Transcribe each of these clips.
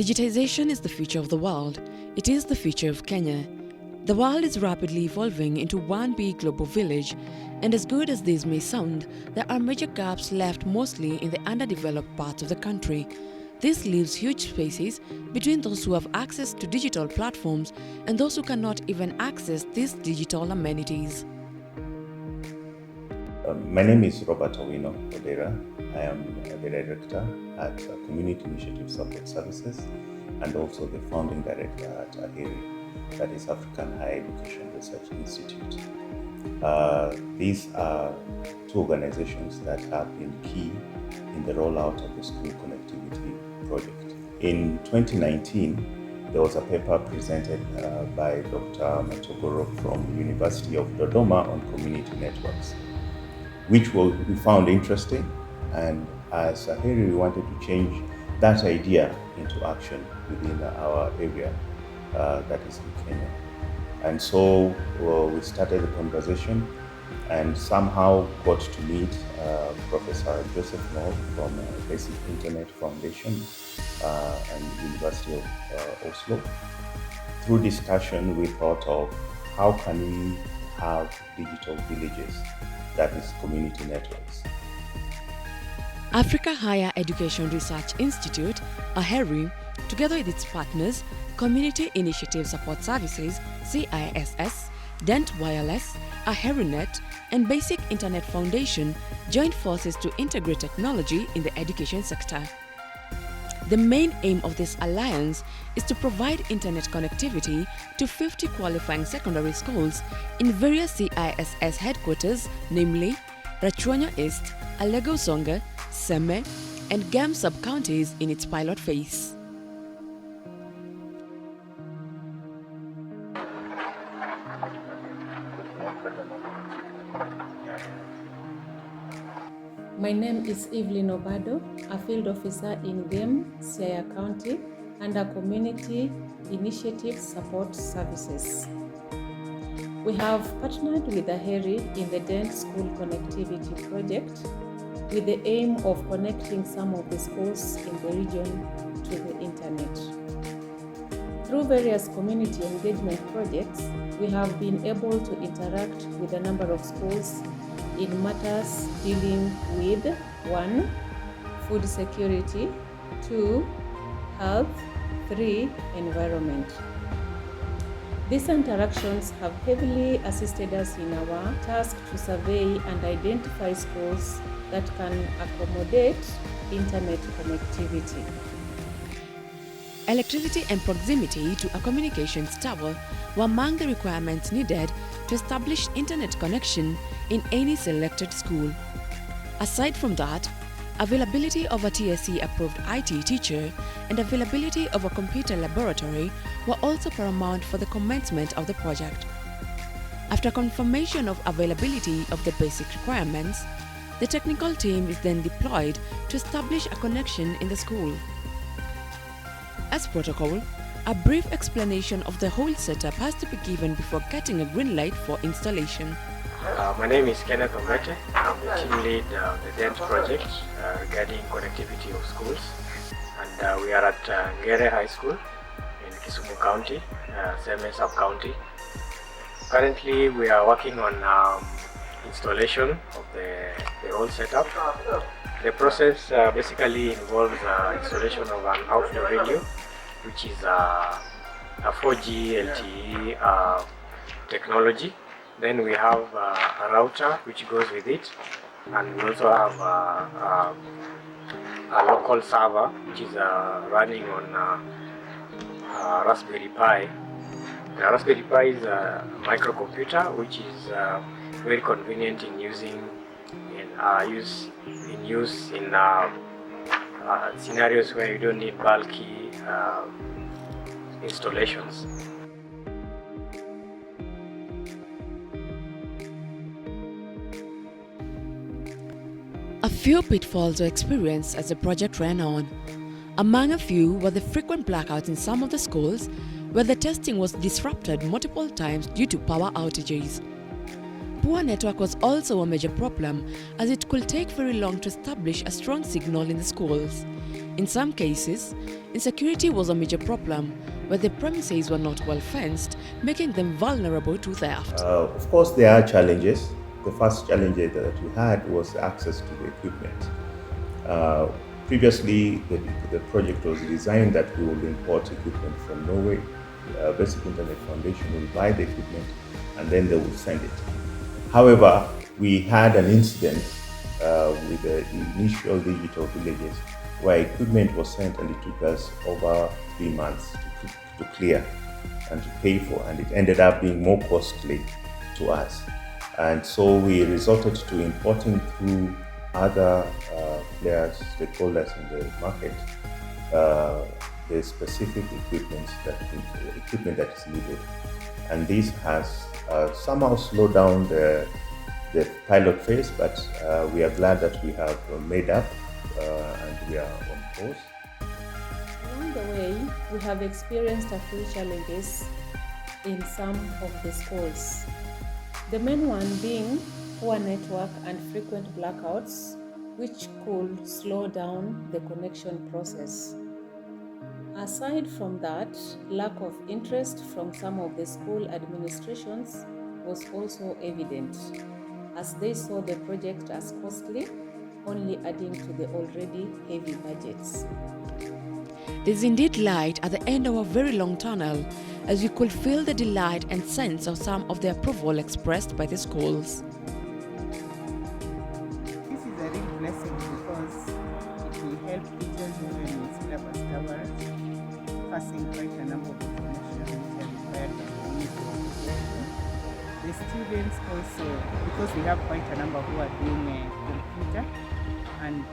Digitization is the future of the world. It is the future of Kenya. The world is rapidly evolving into one big global village, and as good as this may sound, there are major gaps left mostly in the underdeveloped parts of the country. This leaves huge spaces between those who have access to digital platforms and those who cannot even access these digital amenities. My name is Robert Owino Odera. I am the director at Community Initiative Support Services and also the founding director at AHERI, that is African Higher Education Research Institute. These are two organizations that have been key in the rollout of the school connectivity project. In 2019, there was a paper presented by Dr. Matogoro from the University of Dodoma on community networks, which we found interesting, and as AHERI we wanted to change that idea into action within our area, that is in Kenya. And so we started the conversation and somehow got to meet Professor Joseph Moore from Basic Internet Foundation and University of Oslo. Through discussion, we thought of how can we have digital villages, that is community networks. Africa Higher Education Research Institute, AHERI, together with its partners, Community Initiative Support Services, CISS, DENT Wireless, AHERINet, and Basic Internet Foundation joined forces to integrate technology in the education sector. The main aim of this alliance is to provide internet connectivity to 50 qualifying secondary schools in various CISS headquarters, namely Rachuanya East, Alego Zonga, Seme, and Gam sub-counties in its pilot phase. My name is Evelyn Obado, a field officer in Gam, Siaya County, under Community Initiative Support Services. We have partnered with AHERI in the DENT School Connectivity Project with the aim of connecting some of the schools in the region to the internet. Through various community engagement projects, we have been able to interact with a number of schools in matters dealing with 1. Food security, 2. Health, 3. Environment. These interactions have heavily assisted us in our task to survey and identify schools that can accommodate internet connectivity. Electricity and proximity to a communications tower were among the requirements needed to establish internet connection in any selected school. Aside from that, availability of a TSC-approved IT teacher and availability of a computer laboratory were also paramount for the commencement of the project. After confirmation of availability of the basic requirements, the technical team is then deployed to establish a connection in the school. As protocol, a brief explanation of the whole setup has to be given before getting a green light for installation. My name is Kenneth Ombete. I'm the team lead of the DENT project regarding connectivity of schools. And we are at Ngere High School in Kisumu County, Seme sub-county. Currently, we are working on installation of the whole setup. The process basically involves installation of an outdoor radio, which is a 4G LTE technology. Then we have a router which goes with it, and we also have a local server which is running on Raspberry Pi. The Raspberry Pi is a microcomputer which is very convenient in use in scenarios where you don't need bulky installations. A few pitfalls were experienced as the project ran on. Among a few were the frequent blackouts in some of the schools, where the testing was disrupted multiple times due to power outages. Poor network was also a major problem, as it could take very long to establish a strong signal in the schools. In some cases, insecurity was a major problem, where the premises were not well fenced, making them vulnerable to theft. Of course, there are challenges. The first challenge that we had was access to the equipment. Previously, the project was designed that we would import equipment from Norway. Basic Internet Foundation will buy the equipment and then they will send it. However, we had an incident with the initial digital villages where equipment was sent and it took us over 3 months to clear and to pay for, and it ended up being more costly to us. And so we resorted to importing through other players, stakeholders in the market, the specific equipment that is needed. And this has somehow slowed down the pilot phase, but we are glad that we have made up and we are on course. Along the way, we have experienced a few challenges in some of the schools. The main one being poor network and frequent blackouts, which could slow down the connection process. Aside from that, lack of interest from some of the school administrations was also evident, as they saw the project as costly, only adding to the already heavy budgets. There's indeed light at the end of a very long tunnel, as you could feel the delight and sense of some of the approval expressed by the schools. This is a real blessing because it will help teachers even with syllabus coverage, passing quite a number of information which are required by the community. The students also, because we have quite a number who are doing computer, and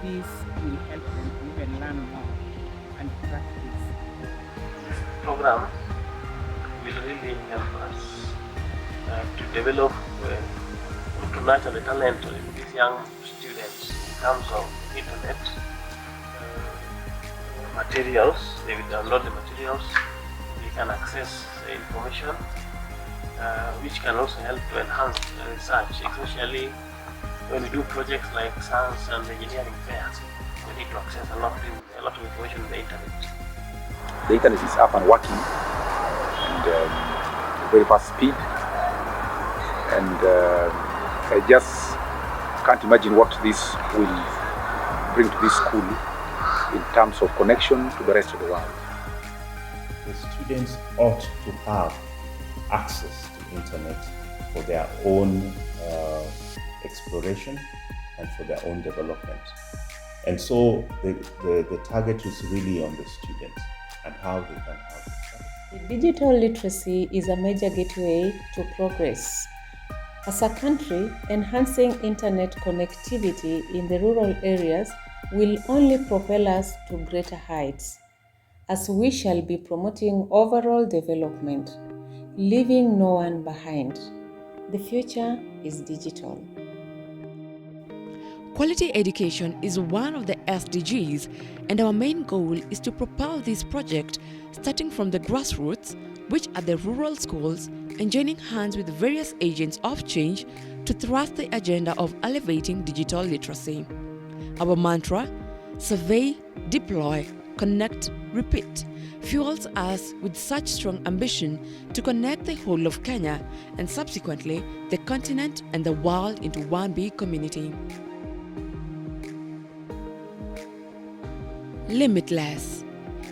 this will help them to even learn more and practice. This program will really help us to develop to nurture the talent of these young students in terms of internet materials. They will download the materials, they can access the information, which can also help to enhance the research, especially when we do projects like science and engineering fairs. We need to access a lot of information on the internet. The internet is up and working and very fast speed, and I just can't imagine what this will bring to this school in terms of connection to the rest of the world. The students ought to have access to internet for their own exploration and for their own development. And so the target is really on the students and how they can have it. The digital literacy is a major gateway to progress. As a country, enhancing internet connectivity in the rural areas will only propel us to greater heights, as we shall be promoting overall development, leaving no one behind. The future is digital. Quality education is one of the SDGs, and our main goal is to propel this project starting from the grassroots, which are the rural schools, and joining hands with various agents of change to thrust the agenda of elevating digital literacy. Our mantra, survey, deploy, connect, repeat, fuels us with such strong ambition to connect the whole of Kenya and subsequently the continent and the world into one big community. Limitless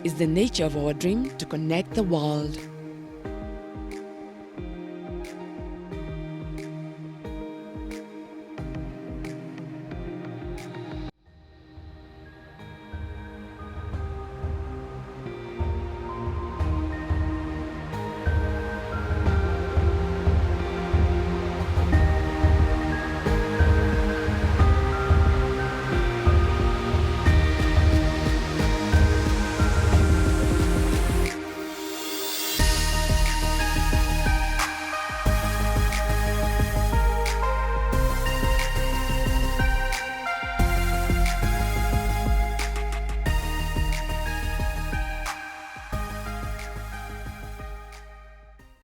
is the nature of our dream to connect the world.